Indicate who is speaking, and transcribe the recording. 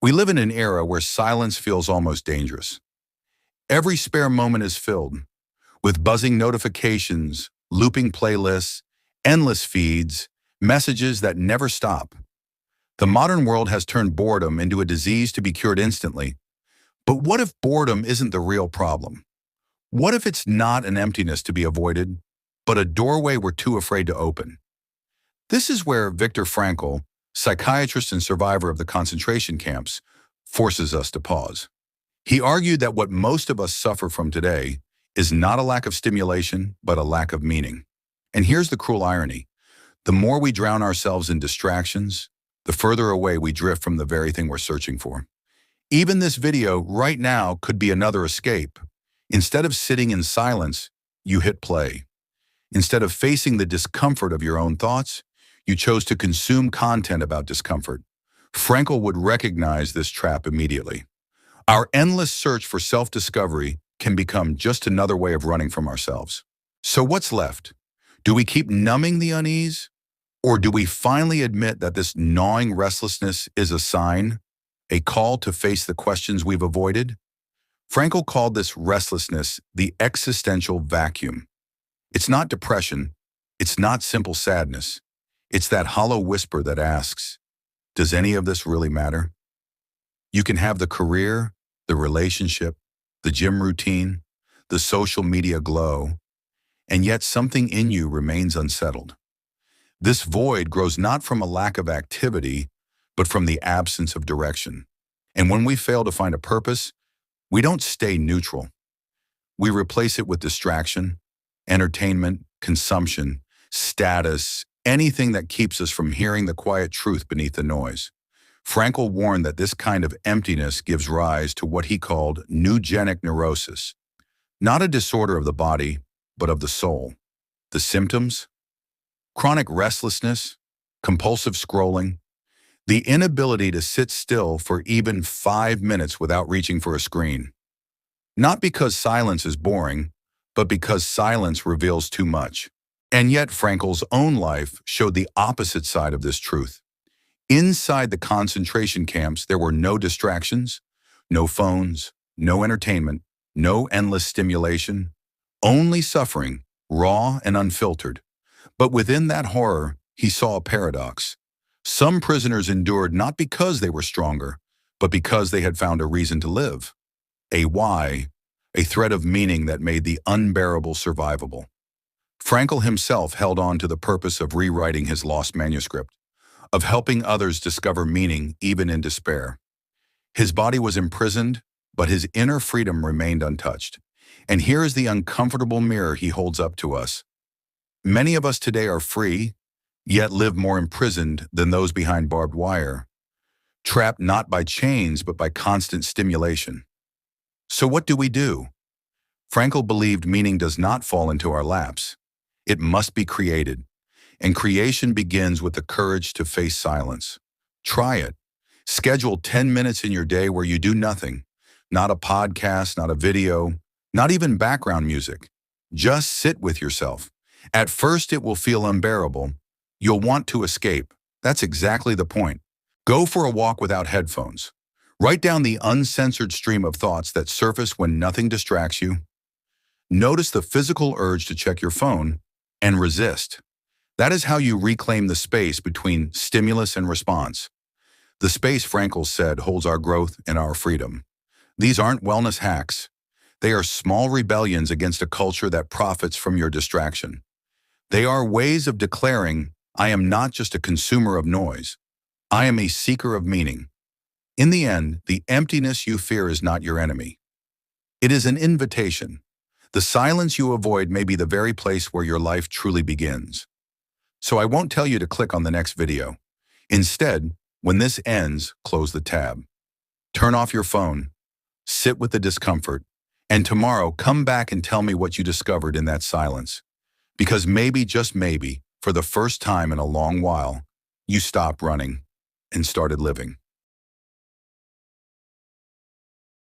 Speaker 1: We live in an era where silence feels almost dangerous. Every spare moment is filled with buzzing notifications, looping playlists, endless feeds, messages that never stop. The modern world has turned boredom into a disease to be cured instantly. But what if boredom isn't the real problem? What if it's not an emptiness to be avoided, but a doorway we're too afraid to open? This is where Viktor Frankl, psychiatrist and survivor of the concentration camps, forces us to pause. He argued that what most of us suffer from today is not a lack of stimulation, but a lack of meaning. And here's the cruel irony. The more we drown ourselves in distractions, the further away we drift from the very thing we're searching for. Even this video right now could be another escape. Instead of sitting in silence, you hit play. Instead of facing the discomfort of your own thoughts, you chose to consume content about discomfort. Frankl would recognize this trap immediately. Our endless search for self-discovery can become just another way of running from ourselves. So what's left? Do we keep numbing the unease? Or do we finally admit that this gnawing restlessness is a sign, a call to face the questions we've avoided? Frankl called this restlessness the existential vacuum. It's not depression. It's not simple sadness. It's that hollow whisper that asks, does any of this really matter? You can have the career, the relationship, the gym routine, the social media glow, and yet something in you remains unsettled. This void grows not from a lack of activity, but from the absence of direction. And when we fail to find a purpose, we don't stay neutral. We replace it with distraction, entertainment, consumption, status, anything that keeps us from hearing the quiet truth beneath the noise. Frankl warned that this kind of emptiness gives rise to what he called neugenic neurosis, not a disorder of the body, but of the soul. The symptoms? Chronic restlessness, compulsive scrolling, the inability to sit still for even 5 minutes without reaching for a screen. Not because silence is boring, but because silence reveals too much. And yet Frankl's own life showed the opposite side of this truth. Inside the concentration camps, there were no distractions, no phones, no entertainment, no endless stimulation, only suffering, raw and unfiltered. But within that horror, he saw a paradox. Some prisoners endured not because they were stronger, but because they had found a reason to live. A why, a thread of meaning that made the unbearable survivable. Frankl himself held on to the purpose of rewriting his lost manuscript, of helping others discover meaning even in despair. His body was imprisoned, but his inner freedom remained untouched. And here is the uncomfortable mirror he holds up to us. Many of us today are free, yet live more imprisoned than those behind barbed wire, trapped not by chains but by constant stimulation. So what do we do? Frankl believed meaning does not fall into our laps. It must be created, and creation begins with the courage to face silence. Try it. Schedule 10 minutes in your day where you do nothing, not a podcast, not a video, not even background music. Just sit with yourself. At first, it will feel unbearable. You'll want to escape. That's exactly the point. Go for a walk without headphones. Write down the uncensored stream of thoughts that surface when nothing distracts you. Notice the physical urge to check your phone and resist. That is how you reclaim the space between stimulus and response. The space, Frankl said, holds our growth and our freedom. These aren't wellness hacks. They are small rebellions against a culture that profits from your distraction. They are ways of declaring, I am not just a consumer of noise. I am a seeker of meaning. In the end, the emptiness you fear is not your enemy. It is an invitation. The silence you avoid may be the very place where your life truly begins. So I won't tell you to click on the next video. Instead, when this ends, close the tab. Turn off your phone, sit with the discomfort, and tomorrow come back and tell me what you discovered in that silence. Because maybe, just maybe, for the first time in a long while, you stopped running and started living.